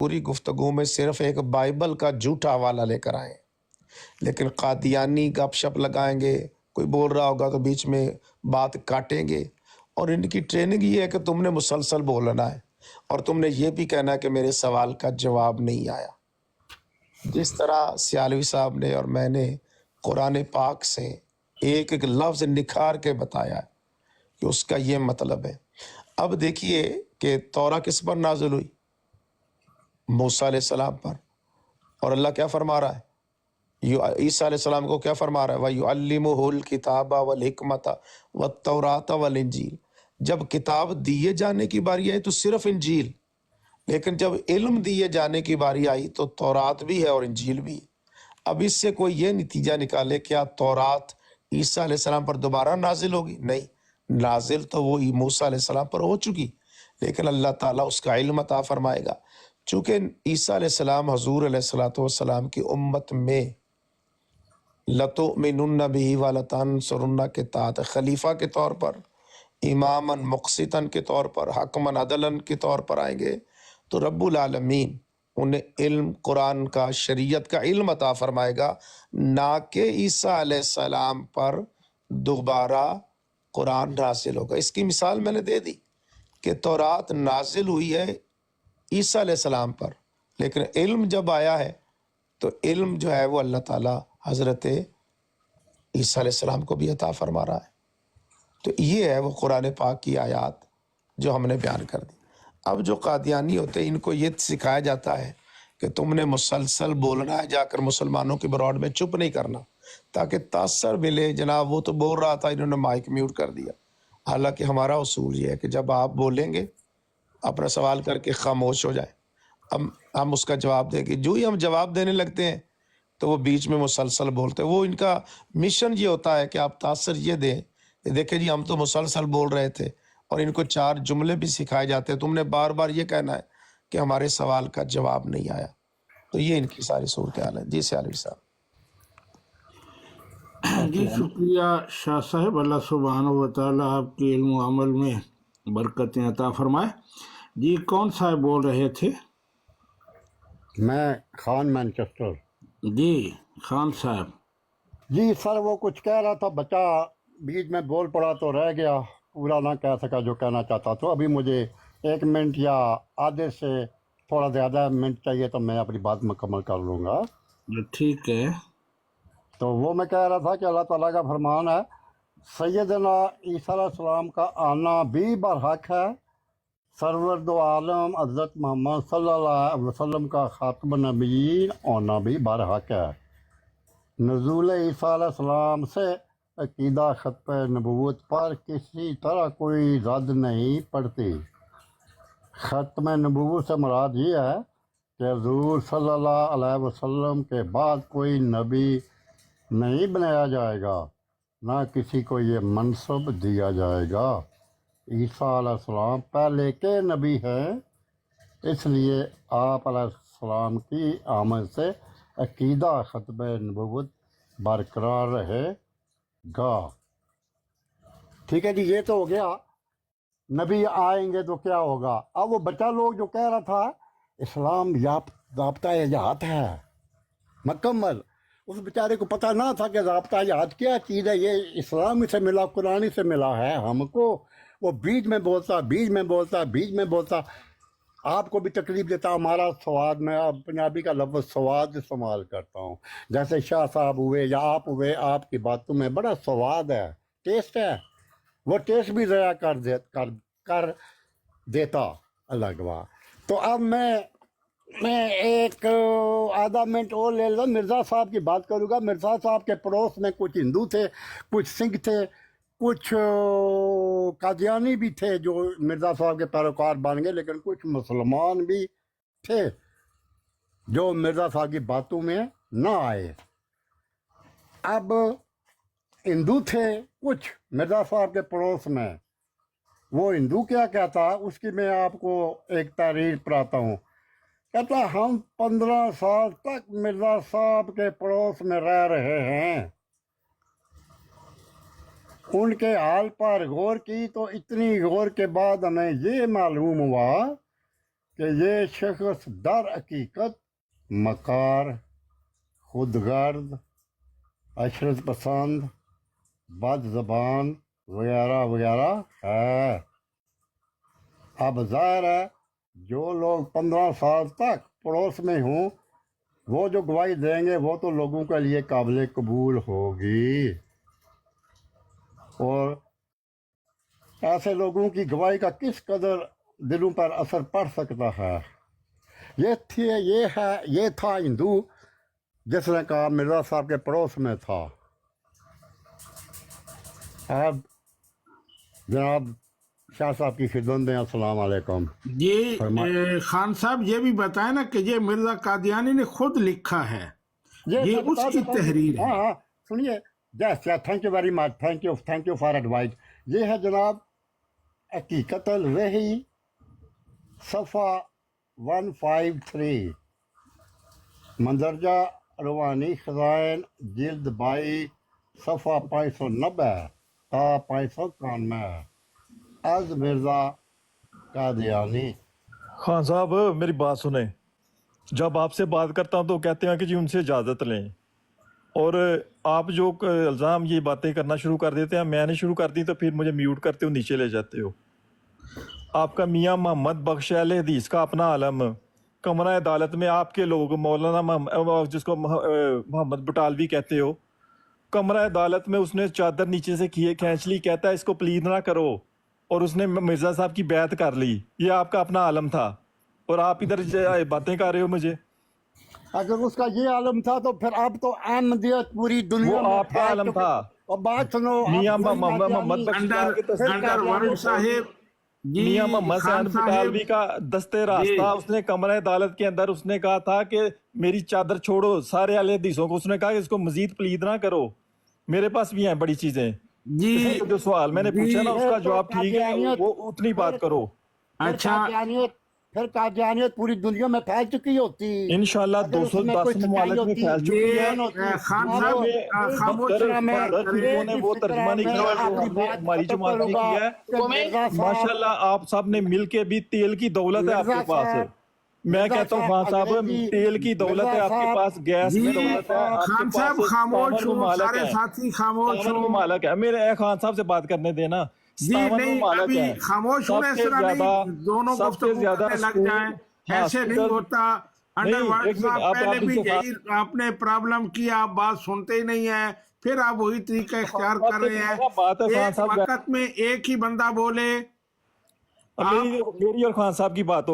پوری گفتگو میں صرف ایک بائبل کا جھوٹا حوالہ لے کر آئیں، لیکن قادیانی گپ شپ لگائیں گے، کوئی بول رہا ہوگا تو بیچ میں بات کاٹیں گے، اور ان کی ٹریننگ یہ ہے کہ تم نے مسلسل بولنا ہے اور تم نے یہ بھی کہنا ہے کہ میرے سوال کا جواب نہیں آیا۔ جس طرح سیالوی صاحب نے اور میں نے قرآن پاک سے ایک ایک لفظ نکھار کے بتایا ہے کہ اس کا یہ مطلب ہے۔ اب دیکھیے کہ تورا کس پر نازل ہوئی؟ موسیٰ علیہ السلام پر، اور اللہ کیا فرما رہا ہے؟ عیسیٰ علیہ السلام کو کیا فرما رہا ہے؟ وَيُعَلِّمُهُ الْكِتَابَ وَالْحِكْمَةَ وَالتَّوْرَاةَ وَالْإِنْجِيلَ۔ جب کتاب دیے جانے کی باری آئی تو صرف انجیل، لیکن جب علم دیے جانے کی باری آئی تو تورات بھی ہے اور انجیل بھی ہے۔ اب اس سے کوئی یہ نتیجہ نکالے کیا تورات عیسیٰ علیہ السلام پر دوبارہ نازل ہوگی؟ نہیں، نازل تو وہ موسیٰ علیہ السلام پر ہو چکی، لیکن اللہ تعالیٰ اس کا علم عطا فرمائے گا۔ چونکہ عیسیٰ علیہ السلام حضور علیہ السلام کی امت میں لَتُؤْمِنُنَّ بِهِ وَلَتَنْصُرُنَّ کے تحت خلیفہ کے طور پر، اماماً مقسطاً کے طور پر، حکماً عدلاً کے طور پر آئیں گے، تو رب العالمین انہیں علم قرآن کا، شریعت کا علم عطا فرمائے گا، نہ کہ عیسیٰ علیہ السلام پر دوبارہ قرآن نازل ہوگا۔ اس کی مثال میں نے دے دی کہ تورات نازل ہوئی ہے عیسیٰ علیہ السلام پر، لیکن علم جب آیا ہے تو علم جو ہے وہ اللہ تعالیٰ حضرت عیسیٰ علیہ السلام کو بھی عطا فرما رہا ہے۔ تو یہ ہے وہ قرآن پاک کی آیات جو ہم نے بیان کر دی۔ اب جو قادیانی ہوتے ہیں ان کو یہ سکھایا جاتا ہے کہ تم نے مسلسل بولنا ہے، جا کر مسلمانوں کی براڈ میں چپ نہیں کرنا تاکہ تاثر ملے، جناب وہ تو بول رہا تھا انہوں نے مائک میوٹ کر دیا۔ حالانکہ ہمارا اصول یہ ہے کہ جب آپ بولیں گے اپنا سوال کر کے خاموش ہو جائیں، ہم اس کا جواب دیں گے۔ جو ہی ہم جواب دینے لگتے ہیں تو وہ بیچ میں مسلسل بولتے ہیں۔ وہ ان کا مشن یہ ہوتا ہے کہ آپ تاثر یہ دیں کہ دیکھیں جی ہم تو مسلسل بول رہے تھے، اور ان کو 4 جملے بھی سکھائے جاتے ہیں، تم نے بار بار یہ کہنا ہے کہ ہمارے سوال کا جواب نہیں آیا۔ تو یہ ان کی ساری صورتحال ہے۔ جی سیالوی صاحب۔ جی شکریہ شاہ صاحب، اللہ سبحانہ و تعالیٰ آپ کے علم و عمل میں برکتیں عطا فرمائے۔ جی کون صاحب بول رہے تھے؟ میں خان مینچسٹر۔ جی خان صاحب۔ جی سر، وہ کچھ کہہ رہا تھا، بچہ بیچ میں بول پڑا تو رہ گیا، پورا نہ کہہ سکا جو کہنا چاہتا۔ تو ابھی مجھے 1 منٹ یا آدھے سے تھوڑا زیادہ منٹ چاہیے تو میں اپنی بات مکمل کر لوں گا۔ ٹھیک ہے۔ تو وہ میں کہہ رہا تھا کہ اللہ تعالیٰ کا فرمان ہے سیدنا عیسیٰ علیہ السلام کا آنا بھی برحق ہے، سرور دو عالم حضرت محمد صلی اللہ علیہ وسلم کا خاتم النبیین ہونا بھی برحق ہے۔ نزول عیسیٰ علیہ السلام سے عقیدہ ختم نبوت پر کسی طرح کوئی رد نہیں پڑتی۔ ختم نبوت سے مراد یہ ہے کہ حضور صلی اللہ علیہ وسلم کے بعد کوئی نبی نہیں بنایا جائے گا، نہ کسی کو یہ منصب دیا جائے گا۔ عیسیٰ علیہ السلام پہلے کے نبی ہیں، اس لیے آپ علیہ السلام کی آمد سے عقیدہ ختم نبوت برقرار رہے گا۔ ٹھیک ہے جی، یہ تو ہو گیا نبی آئیں گے تو کیا ہوگا۔ اب وہ بچہ لوگ جو کہہ رہا تھا اسلام ضابطہ حیات ہے مکمل، اس بیچارے کو پتہ نہ تھا کہ ضابطہ حیات کیا چیز ہے۔ یہ اسلام سے ملا، قرآن سے ملا ہے ہم کو۔ وہ بیچ میں بولتا آپ کو بھی تکلیف دیتا۔ ہمارا سواد، میں پنجابی کا لفظ سواد استعمال کرتا ہوں، جیسے شاہ صاحب ہوئے یا آپ ہوئے، آپ کی باتوں میں بڑا سواد ہے، ٹیسٹ ہے، وہ ٹیسٹ بھی ضائع کر دیتا اللہ گواہ۔ تو اب میں ایک آدھا منٹ اور لے لوں، مرزا صاحب کی بات کروں گا۔ مرزا صاحب کے پڑوس میں کچھ ہندو تھے، کچھ سکھ تھے، کچھ قادیانی بھی تھے جو مرزا صاحب کے پیروکار بن گئے، لیکن کچھ مسلمان بھی تھے جو مرزا صاحب کی باتوں میں نہ آئے۔ اب ہندو تھے کچھ مرزا صاحب کے پڑوس میں، وہ ہندو کیا کہتا اس کی میں آپ کو ایک تحریر پڑھاتا ہوں۔ کہتا ہم 15 سال تک مرزا صاحب کے پڑوس میں رہ رہے ہیں، ان کے حال پر غور کی تو اتنی غور کے بعد ہمیں یہ معلوم ہوا کہ یہ شخص در حقیقت مکار، خود غرض، عشرت پسند، بد زبان وغیرہ وغیرہ ہے۔ اب ظاہر ہے جو لوگ 15 سال تک پڑوس میں ہوں وہ جو گواہی دیں گے وہ تو لوگوں کے لیے قابل قبول ہوگی، اور ایسے لوگوں کی گواہی کا کس قدر دلوں پر اثر پڑ سکتا ہے۔ یہ تھا ہندو جس نے کہا مرزا صاحب کے پڑوس میں تھا۔ اب جناب شاہ صاحب کی خدمت میں السلام علیکم۔ جی خان صاحب یہ بھی بتائیں نا کہ یہ مرزا قادیانی نے خود لکھا ہے، یہ میں اس بتا کی دیتا ہوں۔ تحریر ہے۔ ہاں سنیے، thank you very much, thank you for advice. یہ ہے جناب حقیقت الوحی صفحہ 153، مندرجہ روانی خزائن جلد 22 صفحہ 590 تا 591، از مرزا قادیانی۔ خان صاحب میری بات سنیں، جب آپ سے بات کرتا ہوں تو کہتے ہیں کہ جی ان سے اجازت لیں، اور آپ جو الزام یہ باتیں کرنا شروع کر دیتے ہیں، میں نے شروع کر دی تو پھر مجھے میوٹ کرتے ہو، نیچے لے جاتے ہو۔ آپ کا میاں محمد بخش اہل حدیث کا اپنا عالم کمرہ عدالت میں آپ کے لوگ مولانا جس کو محمد بٹالوی کہتے ہو، کمرہ عدالت میں اس نے چادر نیچے سے کھینچ لی، کہتا ہے اس کو پلید نہ کرو، اور اس نے مرزا صاحب کی بیعت کر لی۔ یہ آپ کا اپنا عالم تھا، اور آپ ادھر باتیں کر رہے ہو مجھے۔ اگر اس کا یہ عالم تھا تو پھر اب تو احمدیت پوری دنیا وہ میں آپ کا عالم تھا۔ اور بات سنو، میاں اب وہی محمد بخش انڈر ورلڈ صاحب جی میاں محمد خان حسین صاحب بٹالوی کا دستے راستہ، اس نے کمرہ عدالت کے اندر اس نے کہا تھا کہ میری چادر چھوڑو سارے اہل حدیثوں کو، اس نے کہا کہ اس کو مزید پلید نہ کرو، میرے پاس بھی ہیں بڑی چیزیں۔ جی جو سوال میں نے پوچھا نا اس کا جواب ٹھیک ہے، وہ اتنی بات کرو۔ اچھا پھر قادیانیت پوری دنیا میں پھیل چکی ہوتی، انشاءاللہ اگر اس میں 210 کوئی سچائی ممالک میں ہوتی، پھیل چکی ہے۔ ایمان ہوتی۔ خان اب صاحب ایک خاموش فکرہ میں فکروں نے وہ ترجمہ نہیں کیا جو ہم نے ہماری جماعت نے کیا ہے۔ کہ مرزا صاحب، ماشاءاللہ آپ سب نے مل کے بھی تیل کی دولت ہے آپ کے مرزا پاس۔ صاحب، میں کہتا ہوں خان صاحب انگریزی، تیل کی دولت ہے آپ کے مرزا پاس، گیس جی کی دولت ہے آپ کے خان صاحب پاس، خاموش 57 ہوں، ممالک سارے ہیں، ساتھی خاموش 57 ہوں۔ ممالک ہے۔ میرے خان صاحب سے بات کرنے دینا، جی 57 نہیں ممالک ابھی ہیں۔ خاموش سب ہونے اس سے طرح زیادہ نہیں، دونوں سب سے گفتگو زیادہ کرنے لگ سکون، جائیں، ہاں ایسے نہیں ہوتا۔ انڈر نہیں، ورلڈ ایک منٹ، صاحب آپ پہلے بھی ان سے یہی آپ نے پرابلم کیا، آپ بات سنتے ہی نہیں ہیں، پھر آپ وہی طریقہ اختیار کر رہے ہیں۔ بات ہے خان ایک صاحب، وقت میں ایک ہی بندہ بولے۔ میری اور خان صاحب کی بات ہو،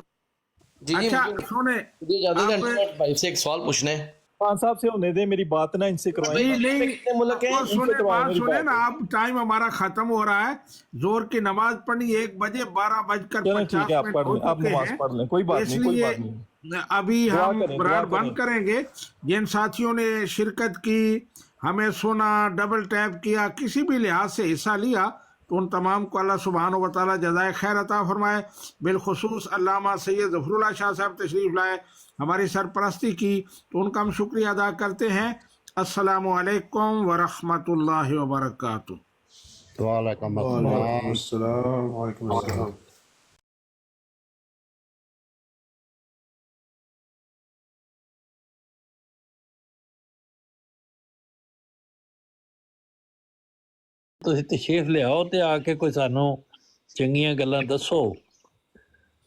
جی اچھا سنیں مجھے اجازت آپ ہے بھائی سے ایک سوال پوچھنا ہے۔ خان صاحب سے ہونے دیں میری بات نا، ان سے کروائیں۔ جی نہیں کتنے ملک ہیں؟ اور ان سے سنیں کروائیں بات میری سنیں نا، بات۔ آپ ٹائم ہمارا ختم ہو رہا ہے، زور کی نماز پڑھنی 1 بجے 12:50 چلیں ٹھیک ہے، آپ پڑھ ہو لیں، آپ چکے نماز ہیں، پڑھ لیں، کوئی بات اس نہیں، کوئی لیے بات نہیں۔ ابھی دعا ہم کریں، دعا براڈ کریں۔ بند کریں گے۔ جن ساتھیوں نے شرکت کی، ہمیں سنا، ڈبل ٹیپ کیا، کسی بھی لحاظ سے حصہ لیا، تو ان تمام کو اللہ سبحانہ و تعالیٰ جزائے خیر عطا فرمائے۔ بالخصوص علامہ سید ظفر اللہ شاہ صاحب تشریف لائے، ہماری سرپرستی کی، تو ان کا ہم شکریہ ادا کرتے ہیں۔ السلام علیکم ورحمۃ اللہ وبرکاتہ۔ وعلیکم وعلیکم السلام۔ السلام، وعلیکم السلام۔ ਤੁਸੀਂ ਤਸ਼ਰੀਫ ਲਿਆਓ ਤੇ ਆ ਕੇ ਕੋਈ ਸਾਨੂੰ ਚੰਗੀਆਂ ਗੱਲਾਂ ਦੱਸੋ।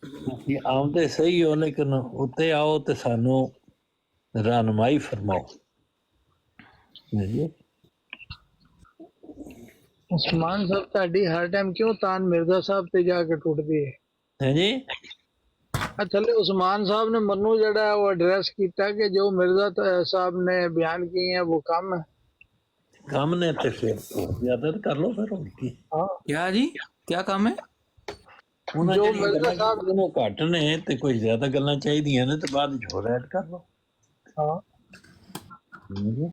ਅਸੀਂ ਆਉਂਦੇ ਸਹੀ ਹੋ, ਲੇਕਿਨ ਉੱਤੇ ਆਓ ਤੇ ਸਾਨੂੰ ਰਹਿਨੁਮਾਈ ਫਰਮਾਓ। عثمان صاحب تہاڈی ہر ٹائم کیوں تان مرزا صاحب تے جا کے ٹوٹدی ہے؟ ہیں جی؟ تھلے عثمان صاحب نے منو جڑا ہے وہ ایڈریس کیتا کہ جو مرزا صاحب نے بیان کیے ہیں وہ کم ہے۔ کام نے تے پھر زیادہ کر لو پھر اور کی۔ ہاں کیا جی کیا کام ہے؟ انہاں جو جڑیاں مرزا گلاں صاحب کیتیاں گھٹ نے تے کوئی زیادہ گلاں چاہیدیاں نے تے بعد وچ ہور ایڈ کر لو۔ ہاں نہیں